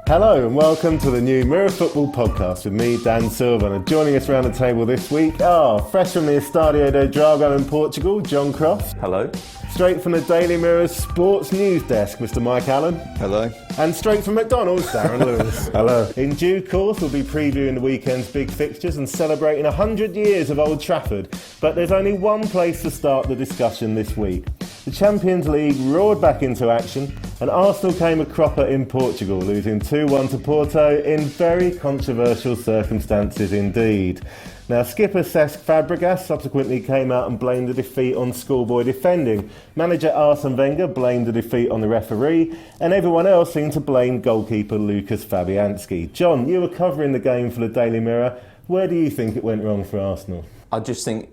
Hello and welcome to the new Mirror Football podcast with me, Dan Silva. And joining us around the table this week are, fresh from the Estadio do Dragão in Portugal, John Cross. Hello. Straight from the Daily Mirror's sports news desk, Mr. Mike Allen. Hello. And straight from McDonald's, Darren Lewis. Hello. In due course, we'll be previewing the weekend's big fixtures and celebrating 100 years of Old Trafford. But there's only one place to start the discussion this week. The Champions League roared back into action and Arsenal came a cropper in Portugal, losing 2-1 to Porto in very controversial circumstances indeed. Now, skipper Cesc Fabregas subsequently came out and blamed the defeat on schoolboy defending. Manager Arsene Wenger blamed the defeat on the referee, and everyone else seemed to blame goalkeeper Lucas Fabianski. John, you were covering the game for the Daily Mirror. Where do you think it went wrong for Arsenal? I just think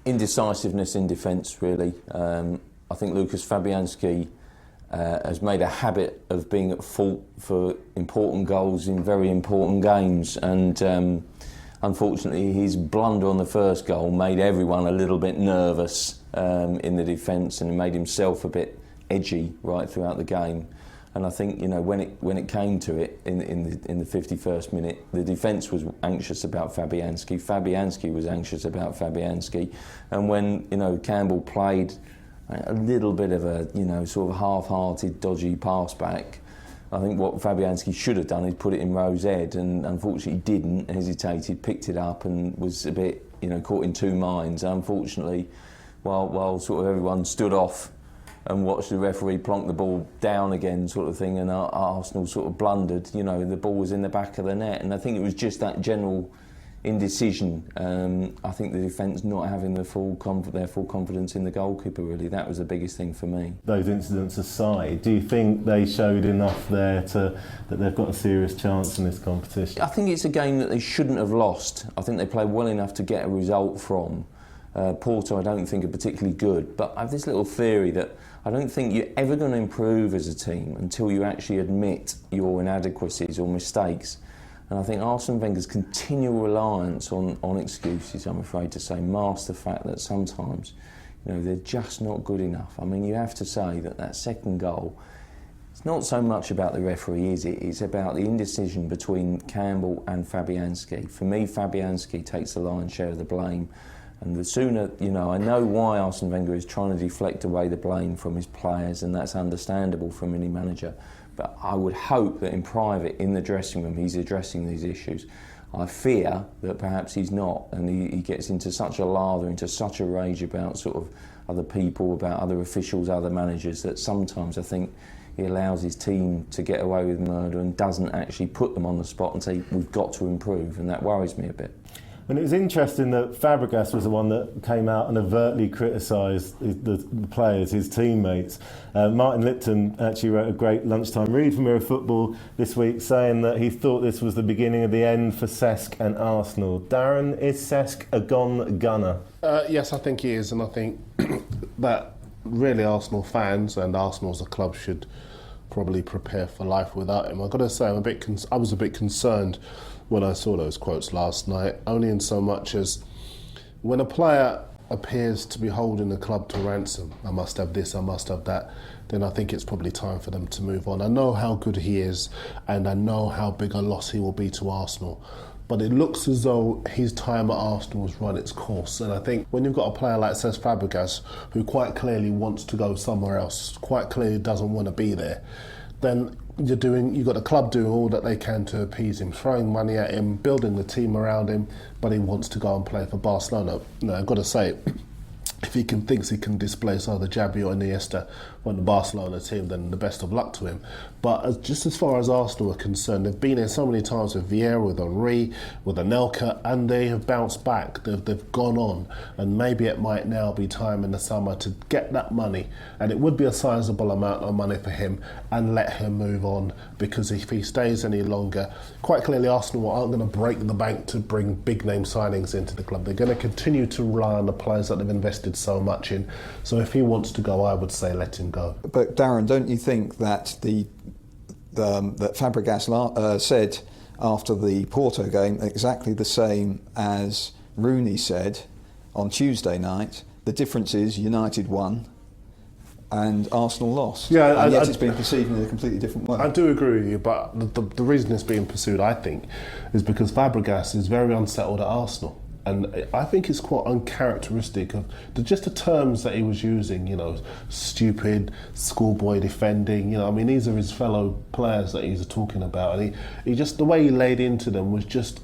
indecisiveness in defence, really. I think Lucas Fabianski has made a habit of being at fault for important goals in very important games, and unfortunately his blunder on the first goal made everyone a little bit nervous in the defence, and he made himself a bit edgy right throughout the game. And I think, you know, when it came to it in the 51st minute, the defence was anxious about Fabianski. Fabianski was anxious about Fabianski, and when, you know, Campbell played a little bit of a, you know, sort of half-hearted, dodgy pass back, I think what Fabianski should have done is put it in Rowe's head, and unfortunately didn't, hesitated, picked it up and was a bit, you know, caught in two minds. Unfortunately, while sort of everyone stood off and watched the referee plonk the ball down again, sort of thing, and Arsenal sort of blundered, you know, the ball was in the back of the net, and I think it was just that general indecision. I think the defence not having their full confidence in the goalkeeper, really, that was the biggest thing for me. Those incidents aside, do you think they showed enough there that they've got a serious chance in this competition? I think it's a game that they shouldn't have lost. I think they played well enough to get a result from. Porto I don't think are particularly good, but I have this little theory that I don't think you're ever going to improve as a team until you actually admit your inadequacies or mistakes. And I think Arsene Wenger's continual reliance on excuses, I'm afraid to say, masks the fact that sometimes, you know, they're just not good enough. I mean, you have to say that second goal, it's not so much about the referee, is it? It's about the indecision between Campbell and Fabianski. For me, Fabianski takes the lion's share of the blame. And the sooner, you know, I know why Arsene Wenger is trying to deflect away the blame from his players, and that's understandable from any manager. But I would hope that in private, in the dressing room, he's addressing these issues. I fear that perhaps he's not, and he gets into such a lather, into such a rage about sort of other people, about other officials, other managers, that sometimes I think he allows his team to get away with murder and doesn't actually put them on the spot and say, we've got to improve, and that worries me a bit. And it was interesting that Fabregas was the one that came out and overtly criticised the players, his teammates. Martin Lipton actually wrote a great lunchtime read for Mirror Football this week saying that he thought this was the beginning of the end for Cesc and Arsenal. Darren, is Cesc a gone gunner? Yes, I think he is, and I think that really Arsenal fans and Arsenal as a club should probably prepare for life without him. I've got to say, I was a bit concerned when I saw those quotes last night, only in so much as when a player appears to be holding the club to ransom, I must have this, I must have that, then I think it's probably time for them to move on. I know how good he is, and I know how big a loss he will be to Arsenal, but it looks as though his time at Arsenal has run its course. And I think when you've got a player like Cesc Fabregas, who quite clearly wants to go somewhere else, quite clearly doesn't want to be there, then you've got the club doing all that they can to appease him, throwing money at him, building the team around him, but he wants to go and play for Barcelona. Now, I've got to say, if he thinks he can displace either Xavi or Iniesta on the Barcelona team, then the best of luck to him. But just as far as Arsenal are concerned, they've been here so many times with Vieira, with Henry, with Anelka, and they have bounced back. They've gone on, and maybe it might now be time in the summer to get that money, and it would be a sizable amount of money for him, and let him move on, because if he stays any longer, quite clearly Arsenal aren't going to break the bank to bring big name signings into the club. They're going to continue to rely on the players that they've invested so much in. So if he wants to go, I would say let him go. But Darren, don't you think that that Fabregas said after the Porto game exactly the same as Rooney said on Tuesday night? The difference is United won, and Arsenal lost. Yeah, and yet it's been perceived in a completely different way. I do agree with you, but the reason it's being pursued, I think, is because Fabregas is very unsettled at Arsenal. And I think it's quite uncharacteristic of just the terms that he was using, you know, stupid, schoolboy defending, you know, I mean, these are his fellow players that he's talking about. And he just, the way he laid into them was just,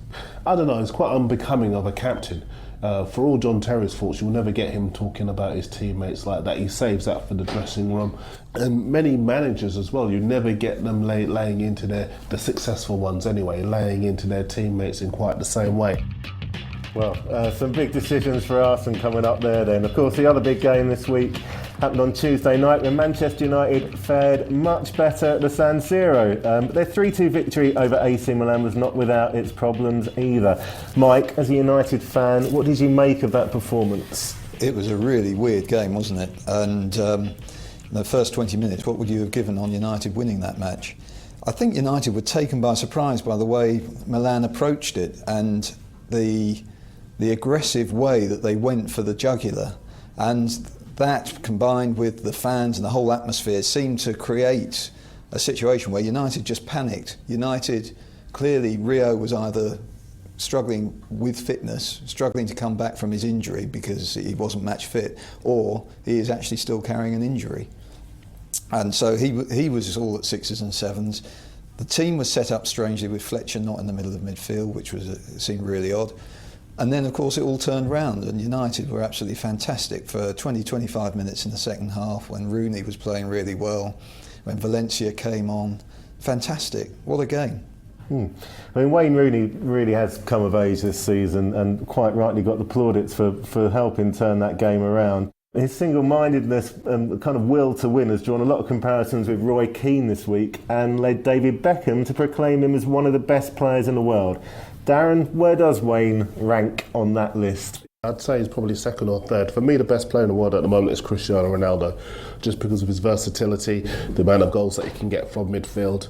I don't know, it's quite unbecoming of a captain. For all John Terry's faults, you'll never get him talking about his teammates like that. He saves that for the dressing room. And many managers as well, you never get them laying into the successful ones anyway, laying into their teammates in quite the same way. Well, some big decisions for Arsenal coming up there then. Of course, the other big game this week happened on Tuesday night when Manchester United fared much better at the San Siro. Their 3-2 victory over AC Milan was not without its problems either. Mike, as a United fan, what did you make of that performance? It was a really weird game, wasn't it? And the first 20 minutes, what would you have given on United winning that match? I think United were taken by surprise by the way Milan approached it and the aggressive way that they went for the jugular, and that combined with the fans and the whole atmosphere seemed to create a situation where United just panicked. United, clearly Rio was either struggling with fitness, struggling to come back from his injury because he wasn't match fit, or he is actually still carrying an injury. And so he was all at 6s and 7s. The team was set up strangely with Fletcher not in the middle of midfield, which seemed really odd. And then, of course, it all turned round and United were absolutely fantastic for 20-25 minutes in the second half when Rooney was playing really well, when Valencia came on. Fantastic. What a game. I mean, Wayne Rooney really has come of age this season and quite rightly got the plaudits for helping turn that game around. His single-mindedness and kind of will to win has drawn a lot of comparisons with Roy Keane this week and led David Beckham to proclaim him as one of the best players in the world. Darren, where does Wayne rank on that list? I'd say he's probably second or third. For me, the best player in the world at the moment is Cristiano Ronaldo, just because of his versatility, the amount of goals that he can get from midfield.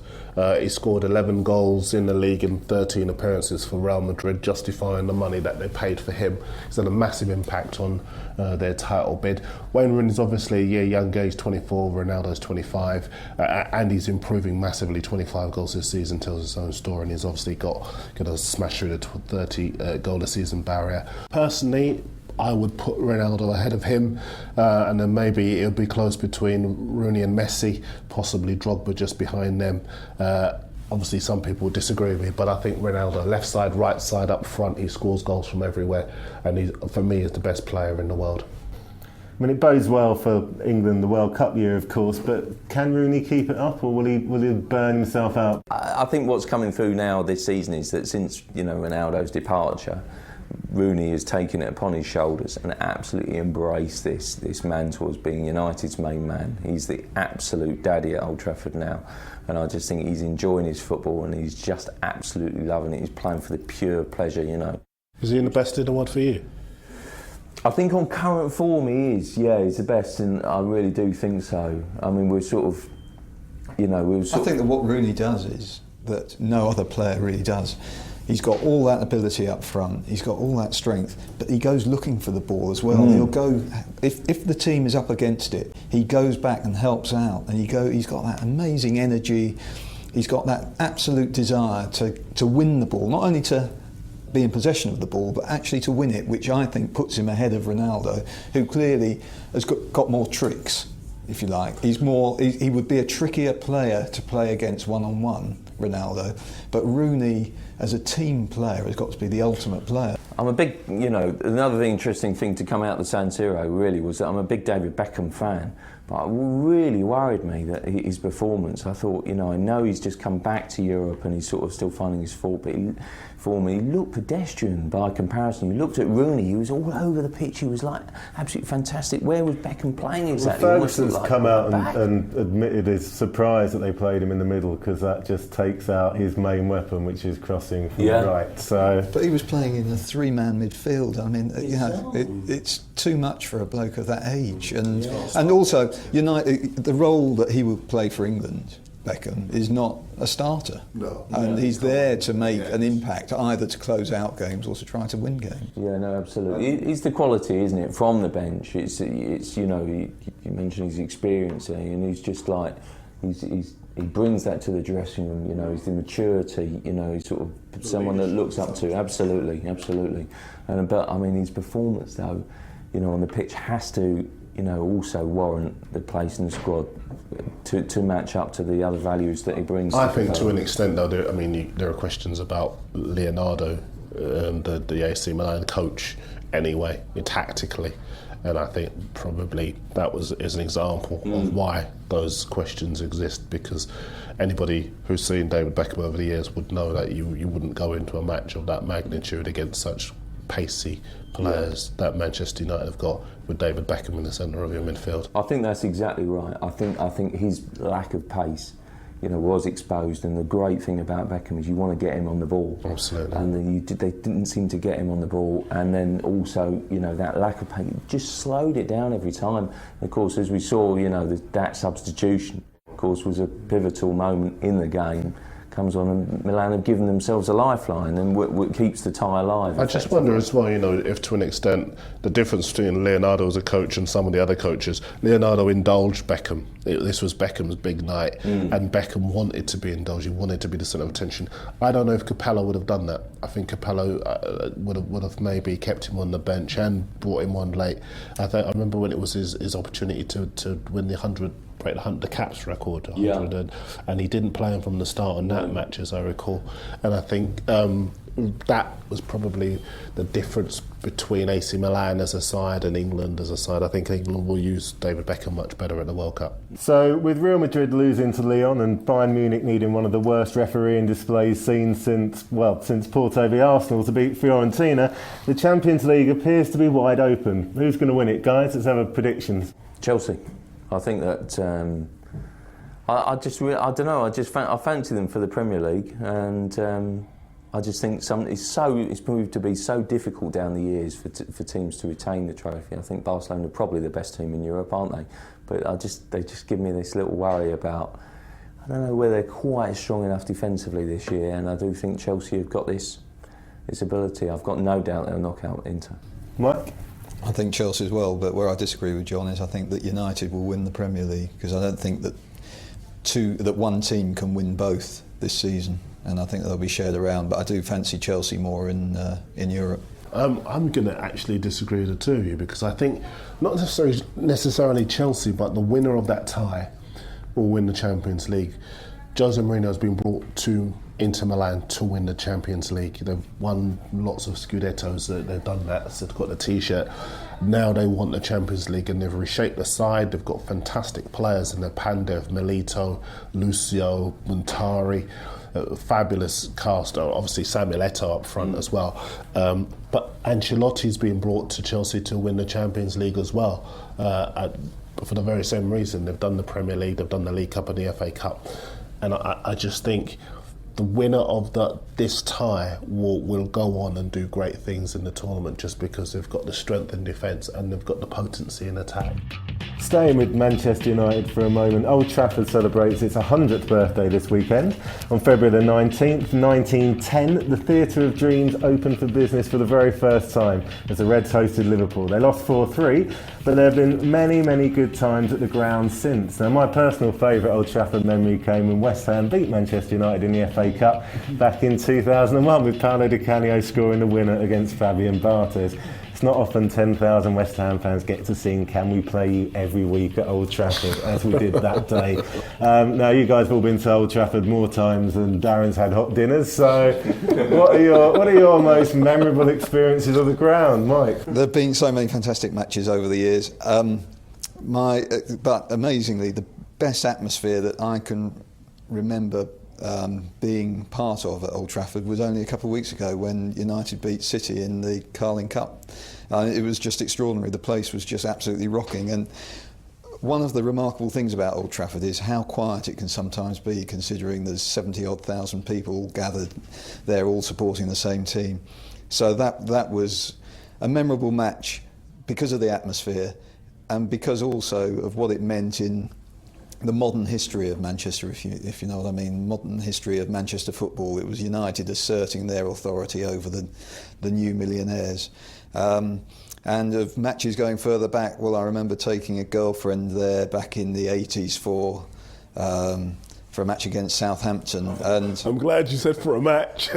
He scored 11 goals in the league in 13 appearances for Real Madrid, justifying the money that they paid for him. He's had a massive impact on their title bid. Wayne Rooney's obviously a year younger, he's 24, Ronaldo's 25, and he's improving massively. 25 goals this season tells his own story, and he's obviously got to smash through the 30 goal a season barrier. Personally, I would put Ronaldo ahead of him, and then maybe it'll be close between Rooney and Messi, possibly Drogba just behind them. Obviously some people would disagree with me, but I think Ronaldo, left side, right side, up front, he scores goals from everywhere, and he, for me, is the best player in the world. I mean, it bodes well for England, the World Cup year, of course, but can Rooney keep it up, or will he burn himself out? I think what's coming through now this season is that since, you know, Ronaldo's departure, Rooney has taken it upon his shoulders and absolutely embraced this mantle as being United's main man. He's the absolute daddy at Old Trafford now, and I just think he's enjoying his football and he's just absolutely loving it. He's playing for the pure pleasure, you know. Is he in the best in the world for you? I think on current form he is, yeah, he's the best, and I really do think so. I mean, we're sort of, you know, I think that what Rooney does is that no other player really does. He's got all that ability up front, he's got all that strength, but he goes looking for the ball as well. He'll go, if the team is up against it, he goes back and helps out, and he's got that amazing energy, he's got that absolute desire to win the ball, not only to be in possession of the ball, but actually to win it, which I think puts him ahead of Ronaldo, who clearly has got more tricks, if you like. He would be a trickier player to play against one-on-one, Ronaldo, but Rooney as a team player has got to be the ultimate player. I'm a big, you know, another interesting thing to come out of the San Siro really was that I'm a big David Beckham fan, but it really worried me that his performance, I thought, you know, I know he's just come back to Europe and he's sort of still finding his form, but he looked pedestrian by comparison. You looked at Rooney, he was all over the pitch, he was like absolutely fantastic. Where was Beckham playing exactly? Well, Ferguson's come out and admitted his surprise that they played him in the middle, because that just takes out his main weapon, which is crossing from the right. So, but he was playing in a three-man midfield. I mean, you know, it's too much for a bloke of that age, and also United, the role that he would play for England Beckham is not a starter. No. And he's there to make an impact, either to close out games or to try to win games. Yeah, no, absolutely. It's the quality, isn't it, from the bench. It's you know, you mentioned his experience there, and he's just like, he brings that to the dressing room, you know, he's the maturity, you know, he's sort of someone that looks up to. Absolutely. But, I mean, his performance, though, you know, on the pitch has to, you know, also warrant the place in the squad to match up to the other values that he brings. I think to an extent, though, there are questions about Leonardo, the AC Milan coach, anyway, tactically. And I think probably that is an example of why those questions exist, because anybody who's seen David Beckham over the years would know that you wouldn't go into a match of that magnitude against such pacey players that Manchester United have got, with David Beckham in the centre of your midfield. I think that's exactly right. I think his lack of pace, you know, was exposed, and the great thing about Beckham is you want to get him on the ball. Absolutely. And then they didn't seem to get him on the ball, and then also, you know, that lack of pace just slowed it down every time. And of course, as we saw, you know, that substitution, of course, was a pivotal moment in the game. Comes on, and Milan have given themselves a lifeline, and what keeps the tie alive. I just wonder as well, you know, if to an extent the difference between Leonardo as a coach and some of the other coaches, Leonardo indulged Beckham. This was Beckham's big night, and Beckham wanted to be indulged. He wanted to be the centre of attention. I don't know if Capello would have done that. I think Capello would have maybe kept him on the bench and brought him on late. I remember when it was his opportunity to win the 100. Break the caps record, 100, and he didn't play him from the start on that match, as I recall. And I think that was probably the difference between AC Milan as a side and England as a side. I think England will use David Beckham much better at the World Cup. So, with Real Madrid losing to Lyon and Bayern Munich needing one of the worst refereeing displays seen since Porto v Arsenal to beat Fiorentina, the Champions League appears to be wide open. Who's going to win it, guys? Let's have a predictions. Chelsea. I think that I don't know. I fancy them for the Premier League, and I just think it's proved to be so difficult down the years for teams to retain the trophy. I think Barcelona are probably the best team in Europe, aren't they? But they just give me this little worry about, I don't know whether they're quite strong enough defensively this year, and I do think Chelsea have got this ability. I've got no doubt they'll knock out Inter. Mike? I think Chelsea as well, but where I disagree with John is I think that United will win the Premier League, because I don't think that one team can win both this season, and I think they'll be shared around. But I do fancy Chelsea more in Europe. I'm going to actually disagree with the two of you, because I think not necessarily Chelsea, but the winner of that tie will win the Champions League. Jose Mourinho has been brought to Inter Milan to win the Champions League. They've won lots of Scudettos, they've done that, so they've got the T-shirt. Now they want the Champions League, and they've reshaped the side. They've got fantastic players in there: Pandev, Milito, Lucio, Montari, fabulous cast, obviously Samuel Eto'o up front as well. But Ancelotti's been brought to Chelsea to win the Champions League as well, for the very same reason. They've done the Premier League, they've done the League Cup and the FA Cup. And I just think the winner of this tie will go on and do great things in the tournament, just because they've got the strength in defence and they've got the potency in attack. Staying with Manchester United for a moment, Old Trafford celebrates its 100th birthday this weekend. On February the 19th, 1910, the Theatre of Dreams opened for business for the very first time as the Reds hosted Liverpool. They lost 4-3, but there have been many, many good times at the ground since. Now, my personal favourite Old Trafford memory came when West Ham beat Manchester United in the FA Cup back in 2001, with Paolo Di Canio scoring the winner against Fabian Barthez. It's not often 10,000 West Ham fans get to sing "Can We Play You" every week at Old Trafford, as we did that day. Now, you guys have all been to Old Trafford more times than Darren's had hot dinners, so what are your most memorable experiences of the ground, Mike? There have been so many fantastic matches over the years, but amazingly, the best atmosphere that I can remember being part of at Old Trafford was only a couple of weeks ago when United beat City in the Carling Cup. It was just extraordinary. The place was just absolutely rocking, and one of the remarkable things about Old Trafford is how quiet it can sometimes be, considering there's 70-odd thousand people gathered there all supporting the same team. So that was a memorable match because of the atmosphere and because also of what it meant in the modern history of Manchester, if you know what I mean, modern history of Manchester football. It was United asserting their authority over the new millionaires. And of matches going further back, well, I remember taking a girlfriend there back in the 80s for a match against Southampton. And I'm glad you said for a match.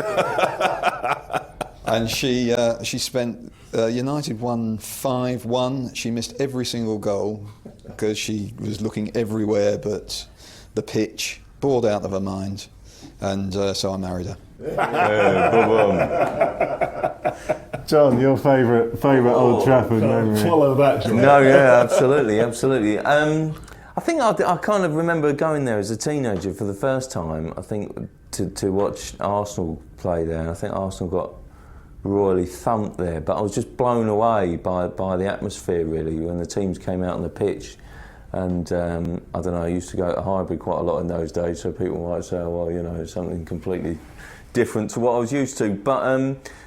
And she spent, United won 5-1. She missed every single goal because she was looking everywhere but the pitch, bored out of her mind. And so I married her. John, your favourite Old Trafford memory? Follow that, John. No, yeah, absolutely. I think I kind of remember going there as a teenager for the first time. I think to watch Arsenal play there. And I think Arsenal got royally thumped there, but I was just blown away by the atmosphere really when the teams came out on the pitch. And I don't know, I used to go to Highbury quite a lot in those days, so people might say, oh, well, you know, it's something completely different to what I was used to.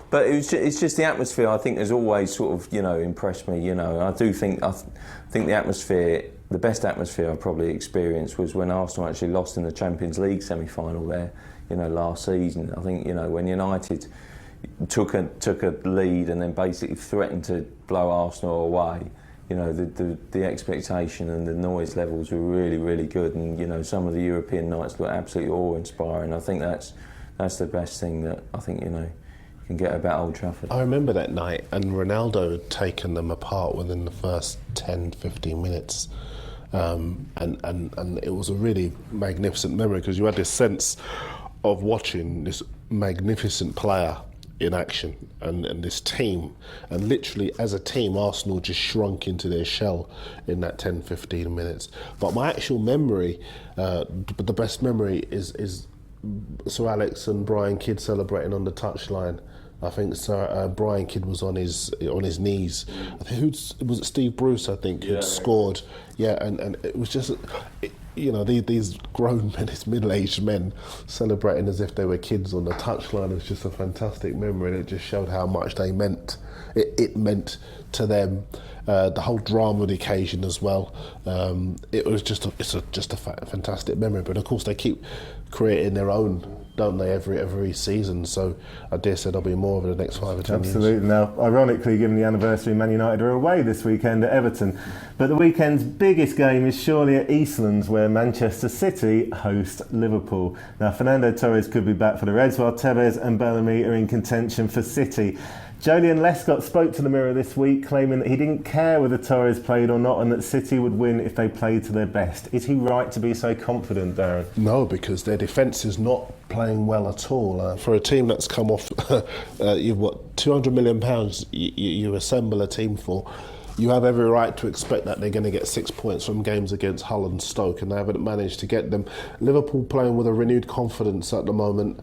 But it's just the atmosphere, I think, has always sort of, you know, impressed me. You know, I think the atmosphere, the best atmosphere I probably experienced was when Arsenal actually lost in the Champions League semi-final there, you know, last season. I think, you know, when United took a lead and then basically threatened to blow Arsenal away, you know, the expectation and the noise levels were really, really good, and, you know, some of the European nights look absolutely awe-inspiring. I think that's the best thing that I think, you know, you can get about Old Trafford. I remember that night, and Ronaldo had taken them apart within the first 10-15 minutes. And it was a really magnificent memory because you had this sense of watching this magnificent player in action and this team, and literally as a team Arsenal just shrunk into their shell in that 10-15 minutes. But my actual memory, the best memory is Sir Alex and Brian Kidd celebrating on the touchline. I think Brian Kidd was on his knees. I think was it Steve Bruce, I think, who'd scored. Yeah, and it was just, you know, these grown men, these middle-aged men celebrating as if they were kids on the touchline. It was just a fantastic memory, and it just showed how much they meant. It meant to them. The whole drama of the occasion as well. It was just a fantastic memory. But of course, they keep creating their own, don't they, every season? So I dare say there'll be more over the next 5 or 10 years. Absolutely. Now, ironically, given the anniversary, Man United are away this weekend at Everton. But the weekend's biggest game is surely at Eastlands, where Manchester City host Liverpool. Now, Fernando Torres could be back for the Reds, while Tevez and Bellamy are in contention for City. Joleon Lescott spoke to the Mirror this week, claiming that he didn't care whether Torres played or not and that City would win if they played to their best. Is he right to be so confident, Darren? No, because their defence is not playing well at all. For a team that's come off, you've what, £200 million you assemble a team for, you have every right to expect that they're going to get 6 points from games against Hull and Stoke, and they haven't managed to get them. Liverpool playing with a renewed confidence at the moment,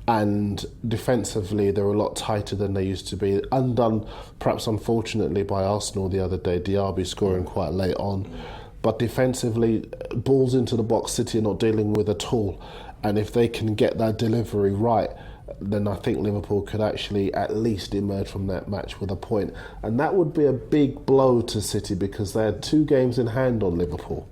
and defensively they're a lot tighter than they used to be. Undone, perhaps unfortunately, by Arsenal the other day, Diaby scoring quite late on. But defensively, balls into the box City are not dealing with at all. And if they can get that delivery right, then I think Liverpool could actually at least emerge from that match with a point. And that would be a big blow to City because they had 2 games in hand on Liverpool.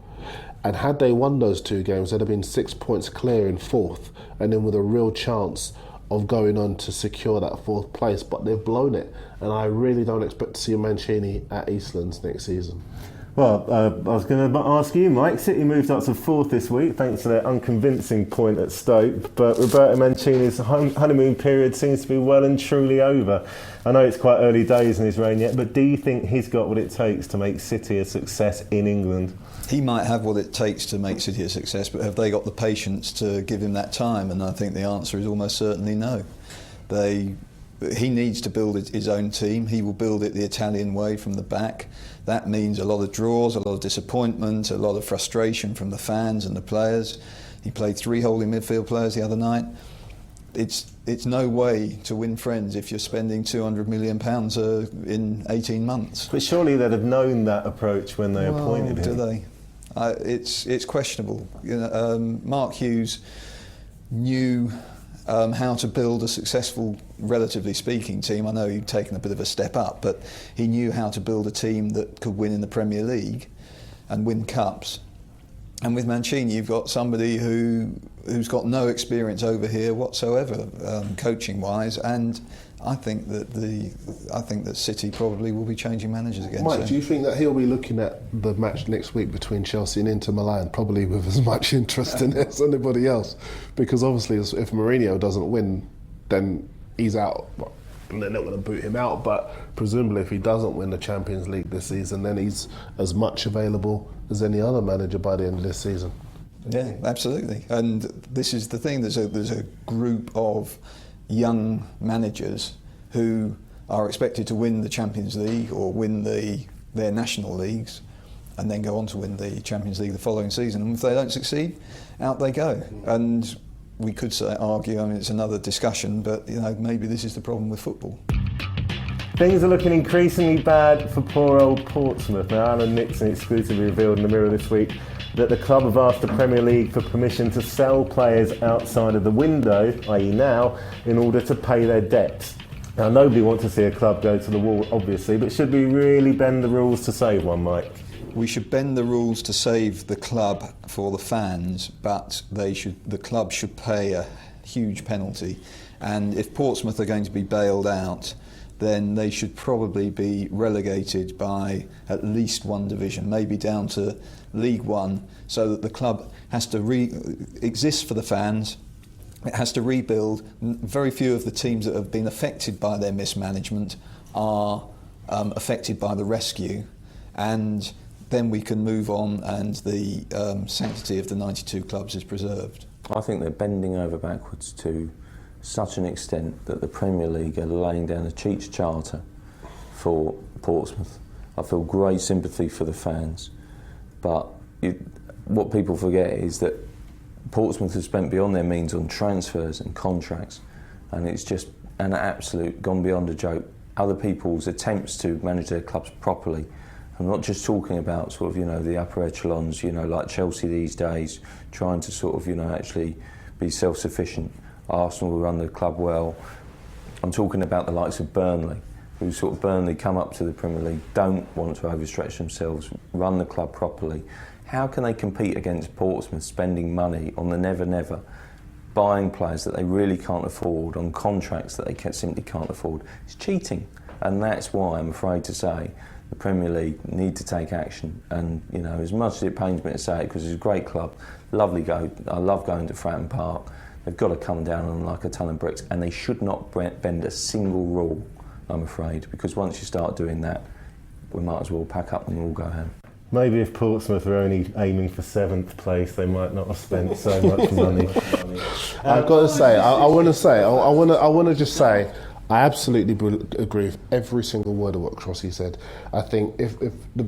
And had they won those 2 games, they'd have been 6 points clear in 4th, and then with a real chance of going on to secure that 4th place. But they've blown it, and I really don't expect to see Mancini at Eastlands next season. Well, I was going to ask you, Mike. City moved up to 4th this week thanks to their unconvincing point at Stoke, but Roberto Mancini's honeymoon period seems to be well and truly over. I know it's quite early days in his reign yet, but do you think he's got what it takes to make City a success in England? He might have what it takes to make City a success, but have they got the patience to give him that time? And I think the answer is almost certainly no. He needs to build his own team. He will build it the Italian way from the back. That means a lot of draws, a lot of disappointment, a lot of frustration from the fans and the players. He played 3 holding midfield players the other night. It's no way to win friends if you're spending £200 million in 18 months. But surely they'd have known that approach when they appointed him. Do they? It's questionable. You know, Mark Hughes knew how to build a successful, relatively speaking, team. I know he'd taken a bit of a step up, but he knew how to build a team that could win in the Premier League and win cups. And with Mancini, you've got somebody who's got no experience over here whatsoever, coaching-wise, and I think that City probably will be changing managers again. Mike, do you think that he'll be looking at the match next week between Chelsea and Inter Milan probably with as much interest in it as anybody else? Because obviously, if Mourinho doesn't win, then he's out. Well, they're not going to boot him out, but presumably if he doesn't win the Champions League this season, then he's as much available as any other manager by the end of this season. Yeah, absolutely. And this is the thing, there's a group of young managers who are expected to win the Champions League or win their national leagues and then go on to win the Champions League the following season. And if they don't succeed, out they go. And we could argue, I mean, it's another discussion, but maybe this is the problem with football. Things are looking increasingly bad for poor old Portsmouth. Now, Alan Nixon exclusively revealed in the Mirror this week that the club have asked the Premier League for permission to sell players outside of the window, i.e. now, in order to pay their debts. Now, nobody wants to see a club go to the wall, obviously, but should we really bend the rules to save one, Mike? We should bend the rules to save the club for the fans, but the club should pay a huge penalty. And if Portsmouth are going to be bailed out, then they should probably be relegated by at least one division, maybe down to League One, so that the club has to exist for the fans. It has to rebuild. Very few of the teams that have been affected by their mismanagement are affected by the rescue, and then we can move on and the sanctity of the 92 clubs is preserved. I think they're bending over backwards to such an extent that the Premier League are laying down a Cheats Charter for Portsmouth. I feel great sympathy for the fans, but what people forget is that Portsmouth has spent beyond their means on transfers and contracts, and it's just an absolute gone beyond a joke. Other people's attempts to manage their clubs properly, I'm not just talking about sort of, the upper echelons, like Chelsea these days, trying to sort of, actually be self-sufficient. Arsenal will run the club well. I'm talking about the likes of Burnley, who sort of Burnley come up to the Premier League, don't want to overstretch themselves, run the club properly. How can they compete against Portsmouth spending money on the never, buying players that they really can't afford, on contracts that they simply can't afford? It's cheating. And that's why I'm afraid to say the Premier League need to take action. And, as much as it pains me to say it, because it's a great club, I love going to Fratton Park, they've got to come down on like a ton of bricks, and they should not bend a single rule, I'm afraid, because once you start doing that, we might as well pack up and all go home. Maybe if Portsmouth were only aiming for 7th place, they might not have spent so much money. I've got to say, I want to just say, I absolutely agree with every single word of what Crossy said. I think if the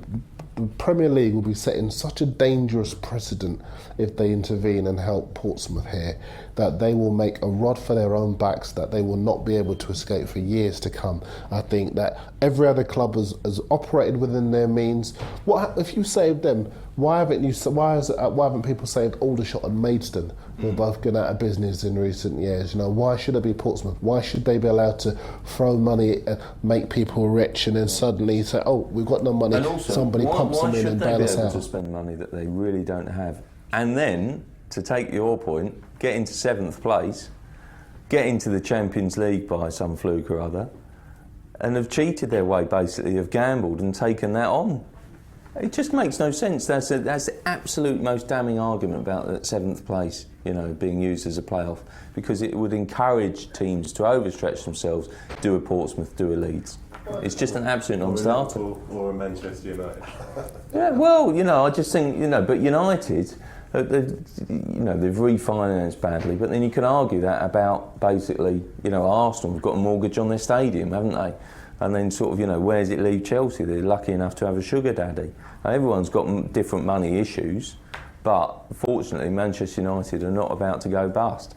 Premier League will be setting such a dangerous precedent if they intervene and help Portsmouth here, that they will make a rod for their own backs, that they will not be able to escape for years to come. I think that every other club has operated within their means. What if you saved them? Why haven't people saved Aldershot and Maidstone, who have both gone out of business in recent years? Why should it be Portsmouth? Why should they be allowed to throw money and make people rich and then suddenly say, "Oh, we've got no money"? And also, somebody pumps them in and bail us out. Why should they be able to spend money that they really don't have? And then, to take your point, get into 7th place, get into the Champions League by some fluke or other, and have cheated their way, basically, have gambled and taken that on. It just makes no sense. That's the absolute most damning argument about that 7th place, being used as a playoff, because it would encourage teams to overstretch themselves, do a Portsmouth, do a Leeds. It's just an absolute non-starter. Or a Manchester United. Yeah, well, I just think, but United, they've refinanced badly, but then you can argue that about basically, Arsenal have got a mortgage on their stadium, haven't they? And then sort of, where does it leave Chelsea? They're lucky enough to have a sugar daddy. Now, everyone's got different money issues, but fortunately Manchester United are not about to go bust.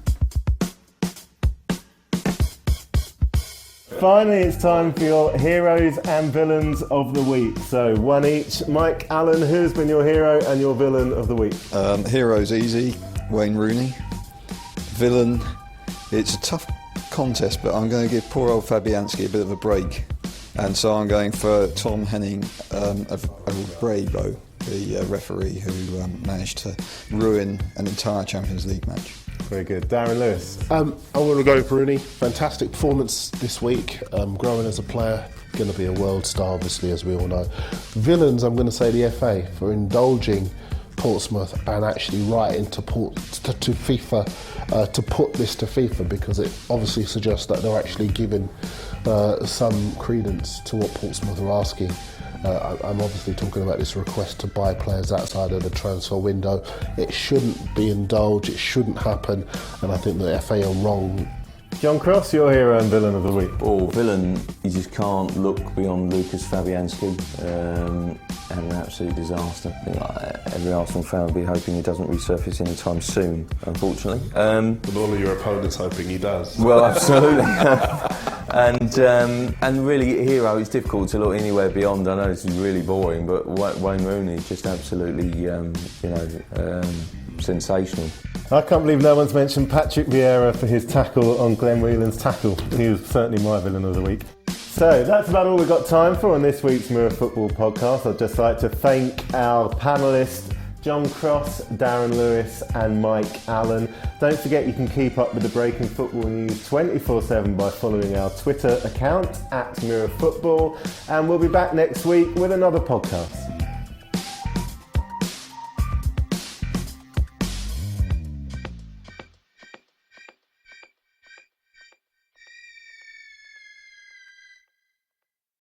Finally, it's time for your heroes and villains of the week. So, one each. Mike, Alan, who's been your hero and your villain of the week? Hero's easy, Wayne Rooney. Villain, it's a tough contest, but I'm going to give poor old Fabianski a bit of a break. And so I'm going for Tom Henning of Bravo. the referee who managed to ruin an entire Champions League match. Very good. Darren Lewis. I want to go for Rooney. Fantastic performance this week. Growing as a player, going to be a world star, obviously, as we all know. Villains, I'm going to say the FA for indulging Portsmouth and actually writing to FIFA to put this to FIFA, because it obviously suggests that they're actually giving some credence to what Portsmouth are asking. I'm obviously talking about this request to buy players outside of the transfer window. It shouldn't be indulged, it shouldn't happen, and I think the FA are wrong. John Cross, your hero and villain of the week. Oh, villain, you just can't look beyond Lucas Fabianski. Had an absolute disaster. I think every Arsenal fan will be hoping he doesn't resurface anytime soon, unfortunately. But all of your opponents hoping he does. Well, absolutely. And really, hero, it's difficult to look anywhere beyond. I know this is really boring, but Wayne Rooney, just absolutely, sensational. I can't believe no one's mentioned Patrick Vieira for his tackle on Glenn Whelan's tackle. He was certainly my villain of the week. So that's about all we've got time for on this week's Mirror Football podcast. I'd just like to thank our panellists, John Cross, Darren Lewis and Mike Allen. Don't forget you can keep up with the breaking football news 24/7 by following our Twitter account @Mirror Football, and we'll be back next week with another podcast.